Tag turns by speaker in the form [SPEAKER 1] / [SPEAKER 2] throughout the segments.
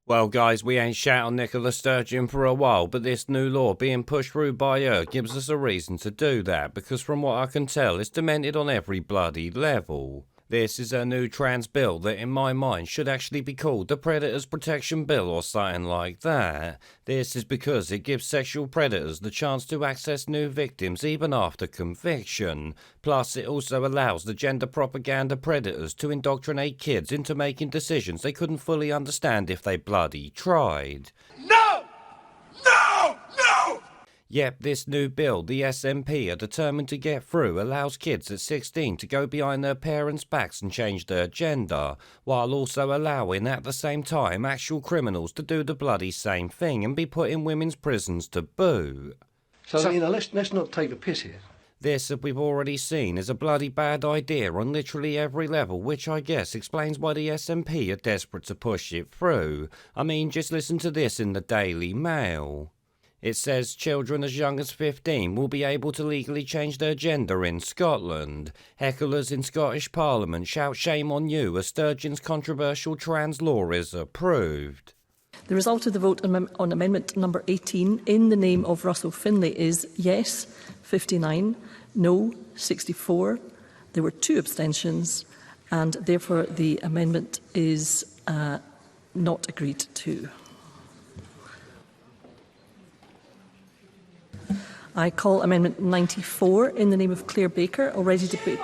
[SPEAKER 1] Well guys, we ain't shat on Nicola Sturgeon for a while, but this new law being pushed through by her gives us a reason to do that, because from what I can tell, it's demented on every bloody level. This is a new trans bill that in my mind should actually be called the Predators Protection Bill or something like that. This is because it gives sexual predators the chance to access new victims even after conviction. Plus it also allows the gender propaganda predators to indoctrinate kids into making decisions they couldn't fully understand if they bloody tried.
[SPEAKER 2] No! No! No!
[SPEAKER 1] Yep, this new bill the SNP are determined to get through allows kids at 16 to go behind their parents' backs and change their gender, while also allowing at the same time actual criminals to do the bloody same thing and be put in women's prisons to boot.
[SPEAKER 3] So let's not take the piss here.
[SPEAKER 1] This, as we've already seen, is a bloody bad idea on literally every level, which I guess explains why the SNP are desperate to push it through. I mean, just listen to this in the Daily Mail. It says children as young as 15 will be able to legally change their gender in Scotland. Hecklers in Scottish Parliament shout shame on you as Sturgeons' controversial trans law is approved.
[SPEAKER 4] The result of the vote on Amendment number 18 in the name of Russell Finlay is yes, 59, no, 64. There were 2 abstentions and therefore the amendment is not agreed to. I call Amendment 94 in the name of Claire Baker, already debated.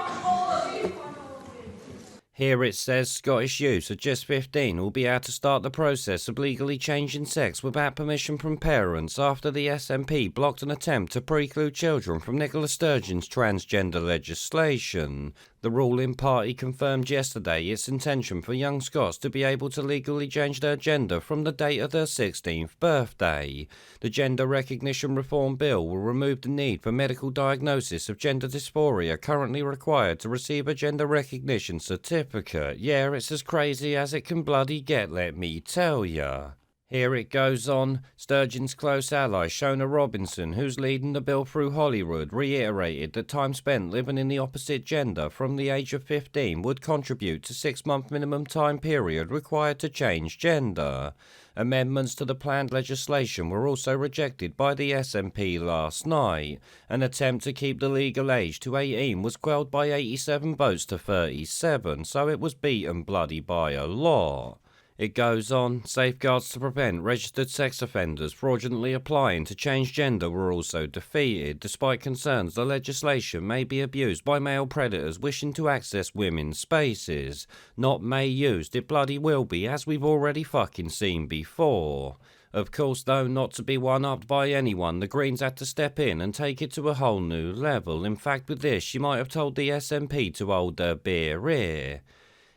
[SPEAKER 1] Here it says Scottish youths at just 15 will be able to start the process of legally changing sex without permission from parents after the SNP blocked an attempt to preclude children from Nicola Sturgeon's transgender legislation. The ruling party confirmed yesterday its intention for young Scots to be able to legally change their gender from the date of their 16th birthday. The Gender Recognition Reform Bill will remove the need for medical diagnosis of gender dysphoria currently required to receive a gender recognition certificate. Yeah, it's as crazy as it can bloody get, let me tell ya. Here it goes on. Sturgeon's close ally Shona Robinson, who's leading the bill through Holyrood, reiterated that time spent living in the opposite gender from the age of 15 would contribute to 6-month minimum time period required to change gender. Amendments to the planned legislation were also rejected by the SNP last night. An attempt to keep the legal age to 18 was quelled by 87 votes to 37, so it was beaten bloody by a lot. It goes on, safeguards to prevent registered sex offenders fraudulently applying to change gender were also defeated, despite concerns the legislation may be abused by male predators wishing to access women's spaces. Not may used, it bloody will be, as we've already fucking seen before. Of course, though, not to be one-upped by anyone, the Greens had to step in and take it to a whole new level. In fact, with this, she might have told the SNP to hold their beer here.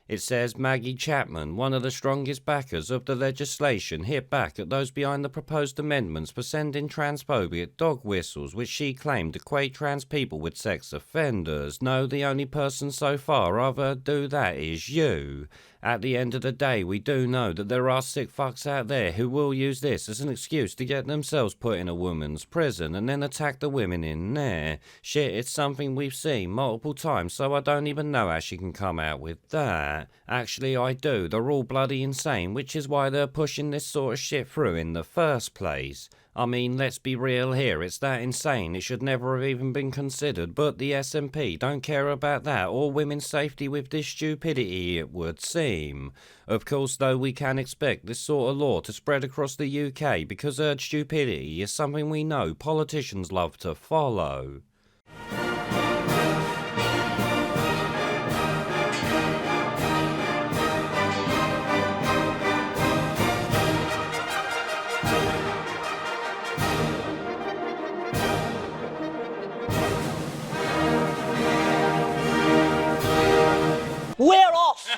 [SPEAKER 1] It says Maggie Chapman, one of the strongest backers of the legislation, hit back at those behind the proposed amendments for sending transphobic dog whistles, which she claimed equate trans people with sex offenders. No, the only person so far I've heard do that is you. At the end of the day, we do know that there are sick fucks out there who will use this as an excuse to get themselves put in a woman's prison and then attack the women in there. Shit, it's something we've seen multiple times, so I don't even know how she can come out with that. Actually, I do. They're all bloody insane, which is why they're pushing this sort of shit through in the first place. I mean, let's be real here, it's that insane it should never have even been considered, but the SNP don't care about that or women's safety with this stupidity, it would seem. Of course, though, we can expect this sort of law to spread across the UK because her stupidity is something we know politicians love to follow.